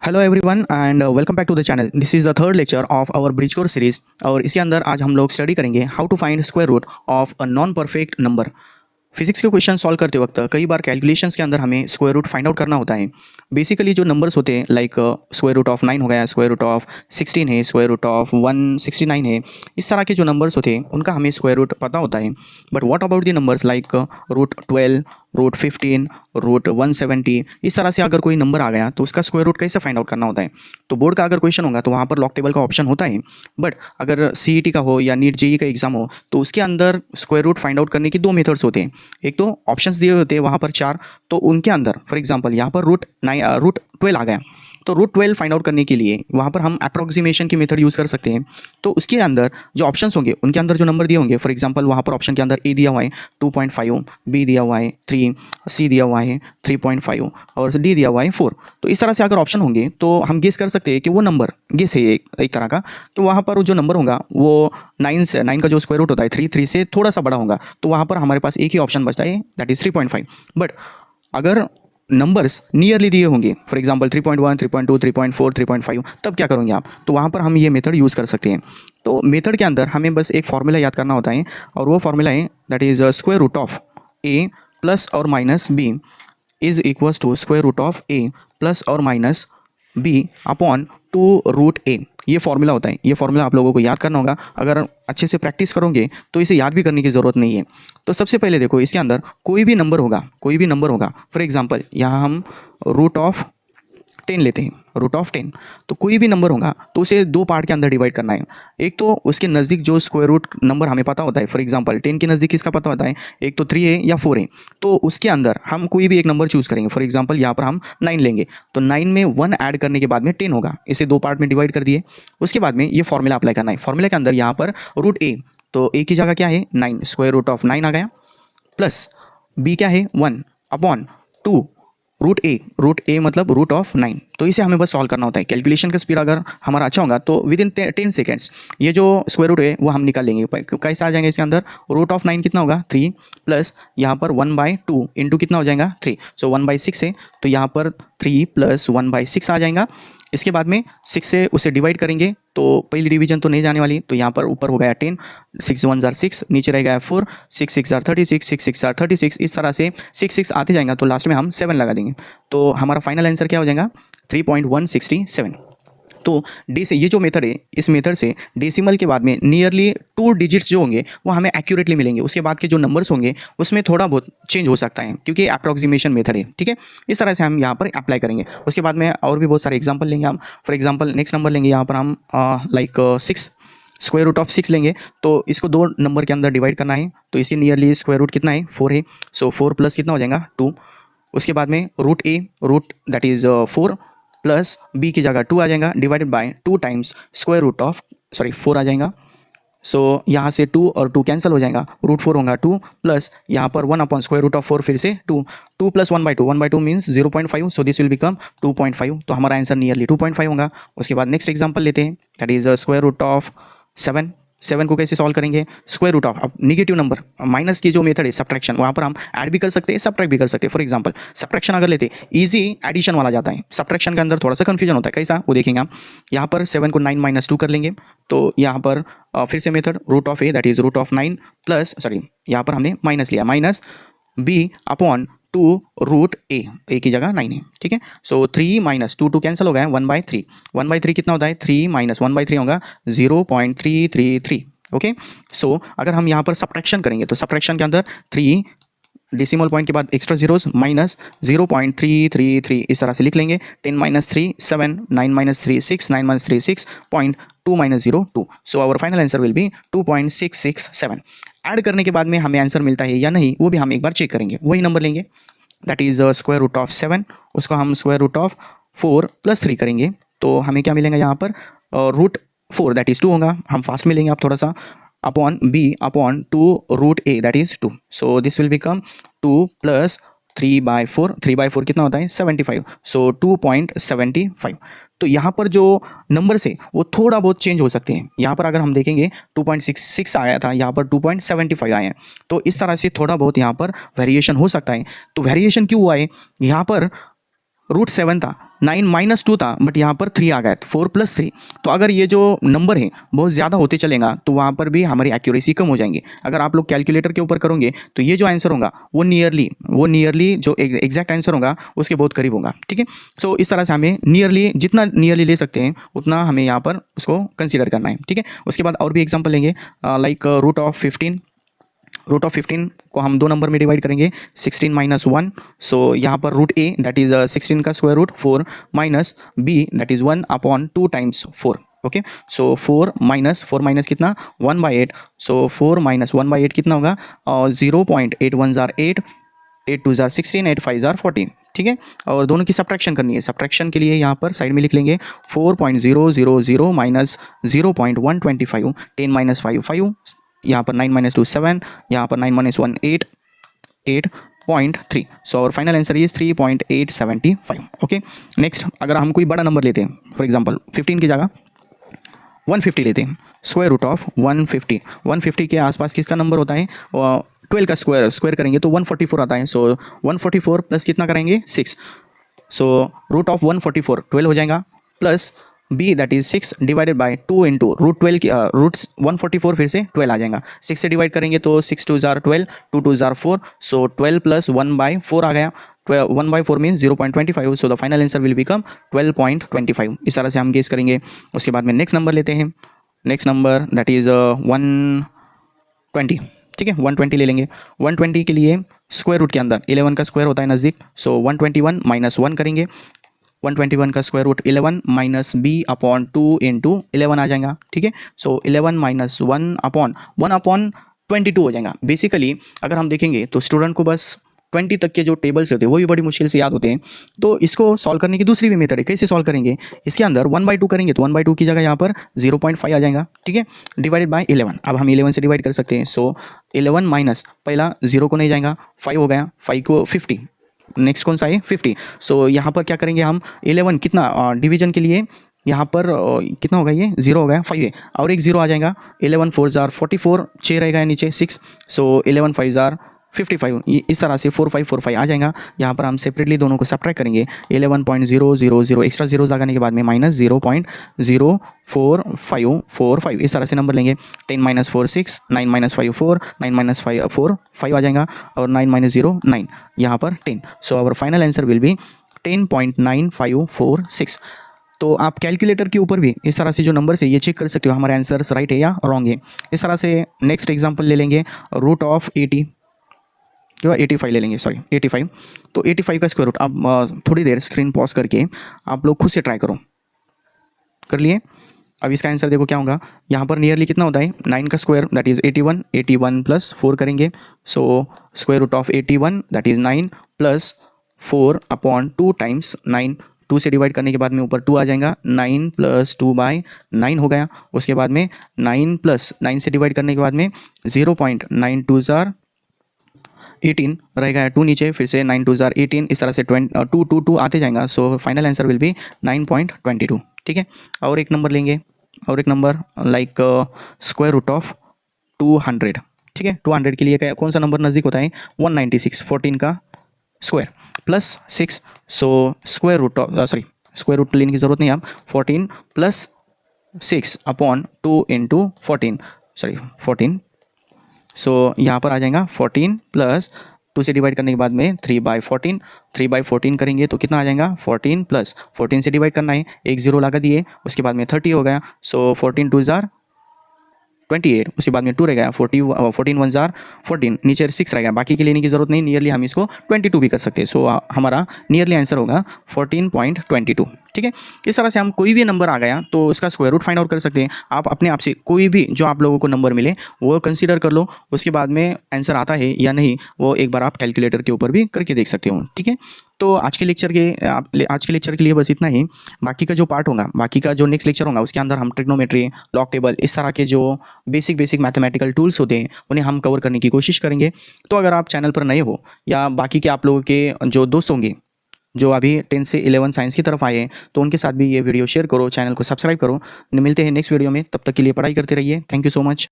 Hello everyone and welcome back to the channel. This is the third lecture of our bridge course series और इसी अंदर आज हम लोग स्टडी करेंगे how to find square root of a non perfect number. Physics के question solve करते वक्त कई बार कैलकुलेशंस के अंदर हमें स्क्वायर रूट फाइंड आउट करना होता है। बेसिकली जो नंबर्स होते हैं लाइक स्क्वायर रूट ऑफ 9 हो गया, स्क्वायर रूट ऑफ 16 है, स्क्वायर रूट ऑफ 169 है, इस तरह के जो नंबर्स होते हैं उनका हमें स्क्वायर रूट पता होता है। But what about the numbers like root 12, root 15, root 170, इस तरह से अगर कोई नंबर आ गया तो उसका स्क्वायर रूट कैसे फाइंड आउट करना होता है। तो बोर्ड का अगर क्वेश्चन होगा तो वहाँ पर लॉग टेबल का ऑप्शन होता है। बट अगर सीईटी का हो या नीट जेई का एग्जाम हो तो उसके अंदर स्क्वायर रूट फाइंड आउट करने की दो मेथड्स होते हैं। एक तो ऑप्शंस दिए होते हैं वहाँ पर 4, तो उनके अंदर फॉर एग्जांपल यहाँ पर रूट 12 आ गया तो रूट 12 फाइंड आउट करने के लिए वहाँ पर हम अप्रॉक्सीमेशन की मेथड यूज़ कर सकते हैं। तो उसके अंदर जो ऑप्शंस होंगे उनके अंदर जो नंबर दिए होंगे, फॉर एग्जांपल वहाँ पर ऑप्शन के अंदर ए दिया हुआ है 2.5, बी दिया हुआ है 3, सी दिया हुआ है 3.5 और डी दिया हुआ है 4। तो इस तरह से अगर ऑप्शन होंगे तो हम गेस कर सकते हैं कि वो नंबर गेस है एक तरह का, तो वहाँ पर जो नंबर होगा वो 9 का जो स्क्वायर रूट होता है 3 से थोड़ा सा बड़ा होगा, तो वहाँ पर हमारे पास एक ही ऑप्शन बचता है, दैट इज़ 3.5। बट अगर नंबर्स नियरली दिए होंगे फॉर एग्जांपल 3.1, 3.2, 3.4, 3.5, तब क्या करोगे आप, तो वहाँ पर हम ये मेथड यूज़ कर सकते हैं। तो मेथड के अंदर हमें बस एक फार्मूला याद करना होता है और वो फार्मूला है that is square root of a plus और minus b is equals to square root of a plus और minus B upon 2 root a. ये फार्मूला होता है, ये फार्मूला आप लोगों को याद करना होगा। अगर अच्छे से प्रैक्टिस करोगे तो इसे याद भी करने की ज़रूरत नहीं है। तो सबसे पहले देखो, इसके अंदर कोई भी नंबर होगा फॉर एग्जांपल यहाँ हम रूट ऑफ 10 लेते हैं, रूट ऑफ 10, तो कोई भी नंबर होगा तो उसे दो पार्ट के अंदर डिवाइड करना है। एक तो उसके नज़दीक जो स्क्वायर रूट नंबर हमें पता होता है, फॉर एग्जांपल 10 के नज़दीक किसका पता होता है, एक तो 3 है या 4 है, तो उसके अंदर हम कोई भी एक नंबर चूज़ करेंगे। फॉर एग्जांपल यहाँ पर हम 9 लेंगे, तो 9 में 1 ऐड करने के बाद में 10 होगा, इसे दो पार्ट में डिवाइड कर दिए। उसके बाद में ये फॉर्मूला अप्लाई करना है। फॉर्मूला के अंदर यहाँ पर रूट ए, तो ए की जगह क्या है 9, स्क्वायर रूट ऑफ 9 आ गया, प्लस बी क्या है 1 अपॉन 2 रूट ए मतलब रूट ऑफ 9। तो इसे हमें बस सॉल्व करना होता है। कैलकुलेशन का स्पीड अगर हमारा अच्छा होगा तो विद इन 10 सेकेंड्स ये जो स्क्वायर रूट है वो हम निकाल लेंगे। कैसे आ जाएंगे इसके अंदर, रूट ऑफ 9 कितना होगा 3 प्लस यहाँ पर 1/2 इंटू कितना हो जाएगा 3, सो 1/6 है, तो यहाँ पर 3 प्लस 1/6 आ जाएगा। इसके बाद में 6 से उसे डिवाइड करेंगे तो पहली डिवीजन तो नहीं जाने वाली, तो यहाँ पर ऊपर हो गया 10, 6 1 जार 6, नीचे रह गया 4, 6 6 जार 36, 6 6 जार 36, इस तरह से 6 आते जाएगा तो लास्ट में हम 7 लगा देंगे, तो हमारा फाइनल आंसर क्या हो जाएगा 3.167। तो ये जो मेथड है, इस मेथड से डेसिमल के बाद में नियरली 2 डिजिट्स जो होंगे वो हमें एक्यूरेटली मिलेंगे। उसके बाद के जो नंबर्स होंगे उसमें थोड़ा बहुत चेंज हो सकता है क्योंकि अप्रॉक्सीमेशन मेथड है, ठीक है। इस तरह से हम यहाँ पर अप्लाई करेंगे। उसके बाद में और भी बहुत सारे एग्जाम्पल लेंगे हम। फॉर एग्जाम्पल नेक्स्ट नंबर लेंगे यहाँ पर हम लाइक 6, स्क्वायर रूट ऑफ 6 लेंगे, तो इसको दो नंबर के अंदर डिवाइड करना है, तो इसी नियरली स्क्वायर रूट कितना है 4 है, सो 4 प्लस कितना हो जाएगा 2। उसके बाद में root that is 4 plus B की जगह 2 आ जाएगा, divided by 2 times square root of 4 आ जाएगा। सो यहाँ से 2 और 2 कैंसिल हो जाएगा, रूट 4 होगा 2 प्लस यहाँ पर 1 अपॉन स्क्वायर रूट ऑफ 4 फिर से 2 plus 1/2 means 0.5, so this will become 2.5, तो हमारा आंसर नियरली 2.5 होगा। उसके बाद नेक्स्ट एग्जाम्पल लेते हैं, that is square root of 7 को कैसे सॉल्व करेंगे, स्क्वायर रूट ऑफ, अब निगेटिव नंबर माइनस की जो मेथड है सब्ट्रैक्शन, वहाँ पर हम ऐड भी कर सकते हैं सब्ट्रैक्ट भी कर सकते हैं। फॉर एग्जांपल सब्ट्रैक्शन अगर लेते इजी एडिशन वाला जाता है, सब्ट्रैक्शन के अंदर थोड़ा सा कंफ्यूजन होता है, कैसा वो देखेंगे हम। यहाँ पर 7 को 9 - 2 कर लेंगे, तो यहाँ पर फिर से method root of A that is root of 9 plus यहाँ पर हमने माइनस लिया, minus B upon 2 root A की जगह 9 है, ठीक है। सो 3 माइनस 2 कैंसिल हो गया, 1/3, 1/3 कितना होता है 3 माइनस 1/3 होगा 0.333, ओके। सो अगर हम यहाँ पर सब्ट्रैक्शन करेंगे तो सब्ट्रैक्शन के अंदर 3 डेसिमल पॉइंट के बाद एक्स्ट्रा जीरोस माइनस 0.333 इस तरह से लिख लेंगे। 10 - 3 7, 9 - 3 6, 9 - 3 6, 0.2 - 0 2, so our final answer will be 2.667। Add करने के बाद में हमें आंसर मिलता है या नहीं वो भी हम एक बार चेक करेंगे। वही नंबर लेंगे that is square root of 7, उसको हम स्क्वायर रूट ऑफ 4 + 3 करेंगे, तो हमें क्या मिलेगा यहाँ पर रूट 4 दैट इज़ 2 होगा, हम फास्ट में लेंगे आप थोड़ा सा, upon B upon 2 root A that is 2, so this will become 2 plus 3/4, 3/4 कितना होता है 75, सो 2.75। तो यहाँ पर जो नंबर्स है वो थोड़ा बहुत चेंज हो सकते हैं। यहाँ पर अगर हम देखेंगे 2.66 आया था, यहाँ पर 2.75 आए हैं, तो इस तरह से थोड़ा बहुत यहाँ पर वेरिएशन हो सकता है। तो वेरिएशन क्यों हुआ है, यहाँ पर √7 था, 9 - 2 था, बट यहाँ पर 3 आ गया, 4 + 3। तो अगर ये जो नंबर है बहुत ज़्यादा होते चलेगा तो वहाँ पर भी हमारी एक्यूरेसी कम हो जाएंगी। अगर आप लोग कैलकुलेटर के ऊपर करोगे तो ये जो आंसर होगा वो नियरली जो एग्जैक्ट आंसर होगा उसके बहुत करीब होगा, ठीक है। सो इस तरह से हमें नियरली, जितना नियरली ले सकते हैं उतना हमें यहाँ पर उसको कंसिडर करना है, ठीक है। उसके बाद और भी एग्जाम्पल लेंगे, लाइक √15 को हम 2 नंबर में डिवाइड करेंगे, 16 - 1। सो यहाँ पर √a दैट इज 16 का square root, 4 minus b that is 1/2 times 4। Okay, so 4 minus कितना, 1/8। सो 4 - 1/8 कितना होगा, 0.81 जार 8, 8 2 जार 16, 8 5 जार 14, ठीक है। और दोनों की सब्ट्रैक्शन करनी है। सब्ट्रैक्शन के लिए यहाँ पर साइड में लिख लेंगे 4.000 माइनस 0.125, 10 - 5 5, यहाँ पर 9 - 2 7, यहाँ पर 9 - 1 8, 8.3। सो और final answer is 3.875। Okay, next अगर हम कोई बड़ा नंबर लेते हैं, फॉर एग्जांपल 15 की जगह 150 लेते हैं, स्क्वायर रूट ऑफ 150 के आसपास किसका नंबर होता है, 12 का स्क्वायर करेंगे तो 144 आता है। सो 144 प्लस कितना करेंगे, 6। सो रूट ऑफ 144 12 हो जाएगा, plus b that is 6 divided by 2 into √12 की √144 फिर से 12 आ जाएगा। 6 से डिवाइड करेंगे तो 6 2 जार 12, 2 2 जार 4। सो 12 प्लस 1/4 आ गया, 1/4 means 0.25। So the final answer will become 12.25। इस तरह से हम गेस करेंगे। उसके बाद में नेक्स्ट नंबर लेते हैं, नेक्स्ट नंबर दैट इज 120, ठीक है। 120 ले लेंगे। 120 के लिए स्क्वायर रूट के अंदर 11 का स्क्वायर होता है नज़दीक। सो 121 - 1 करेंगे, 121 का square root 11 minus b/2 into 11 आ जाएगा, ठीक है। सो 11 - 1/22 हो जाएगा। बेसिकली अगर हम देखेंगे तो स्टूडेंट को बस 20 तक के जो टेबल्स होते हैं वो भी बड़ी मुश्किल से याद होते हैं। तो इसको सॉल्व करने की दूसरी भी मेथड है। कैसे सॉल्व करेंगे, इसके अंदर 1/2 करेंगे तो 1/2 की जगह यहाँ पर 0.5 आ जाएगा, ठीक है, डिवाइडेड बाय 11। अब हम 11 से डिवाइड कर सकते हैं। सो 11 माइनस पहला 0 को नहीं जाएगा, 5 हो गया, 5 को 50, नेक्स्ट कौन सा है 50। सो यहाँ पर क्या करेंगे हम, 11 कितना डिवीजन के लिए यहाँ पर कितना होगा, ये 0 हो गया, 5 है और एक 0 आ जाएगा। 11 4 जार 44, 6 रहेगा नीचे 6। सो 11 5 जार 55, ये इस तरह से 4 5 4 5 आ जाएगा। यहाँ पर हम सेपरेटली दोनों को सब्ट्रैक्ट करेंगे। 11.000 एक्स्ट्रा जीरो लगाने के बाद में माइनस 0.04545, इस तरह से नंबर लेंगे। 10 - 4 6, 9 - 5 4, 9 - 5 4 5 आ जाएगा, और 9 - 0 9, यहाँ पर 10। So our final answer will be 10.9546। तो आप कैलकुलेटर के ऊपर भी इस तरह से जो नंबर है ये चेक कर सकते हो हमारे आंसर्स राइट है या रॉन्ग है। इस तरह से नेक्स्ट एग्जांपल ले लेंगे, √80 जो 85 ले लेंगे, सॉरी 85। तो 85 का स्क्वायर रूट, अब थोड़ी देर स्क्रीन पॉज करके आप लोग खुद से ट्राई करो। कर लिए? अब इसका आंसर देखो क्या होगा। यहाँ पर नियरली कितना होता है, 9 का स्क्वायर दैट इज़ 81, 81 प्लस 4 करेंगे। So square root of 81 that is 9 plus 4/2 times 9, 2 से डिवाइड करने के बाद में ऊपर 2 आ जाएगा, 9 + 2/9 हो गया। उसके बाद में 9 प्लस 9 से डिवाइड करने के बाद में 0.92 जार 18 रहेगा, 2 नीचे, फिर से 9 2 जार 18, इस तरह से 2 2 2 आते जाएगा। So final answer will be 9.22, ठीक है। और एक नंबर लेंगे, और एक number like square root of 200, ठीक है। 200 के लिए कौन सा नंबर नज़दीक होता है, 196, 14 का square plus 6। So square root of square root लेने की ज़रूरत नहीं, आप 14 प्लस 6/2 इंटू 14। सो यहाँ पर आ जाएगा 14 प्लस 2 से डिवाइड करने के बाद में 3/14, 3/14 करेंगे तो कितना आ जाएगा, 14 प्लस 14 से डिवाइड करना है, एक 0 लगा दिए, उसके बाद में 30 हो गया। सो 14 2 जार 28, उसके बाद में 2 रह गया, 14 1 जार 14, नीचे 6 रह गया। बाकी के लेने की ज़रूरत नहीं, नियरली हम इसको 22 भी कर सकते हैं। सो हमारा नियरली आंसर होगा 14.22, ठीक है। इस तरह से हम कोई भी नंबर आ गया तो उसका स्क्वायर रूट फाइंड आउट कर सकते हैं। आप अपने आप से कोई भी जो आप लोगों को नंबर मिले वो कंसीडर कर लो, उसके बाद में आंसर आता है या नहीं वो एक बार आप कैलकुलेटर के ऊपर भी करके देख सकते हो, ठीक है। तो आज के लेक्चर के लिए बस इतना ही। बाकी का जो पार्ट होगा, बाकी का जो नेक्स्ट लेक्चर होगा उसके अंदर हम ट्रिग्नोमेट्री, लॉग टेबल, इस तरह के जो बेसिक मैथमेटिकल टूल्स होते हैं उन्हें हम कवर करने की कोशिश करेंगे। तो अगर आप चैनल पर नए हो या बाकी के आप लोगों के जो दोस्त होंगे जो अभी 10 से 11 साइंस की तरफ आए हैं तो उनके साथ भी ये वीडियो शेयर करो, चैनल को सब्सक्राइब करो। मिलते हैं नेक्स्ट वीडियो में, तब तक के लिए पढ़ाई करते रहिए। Thank you so much.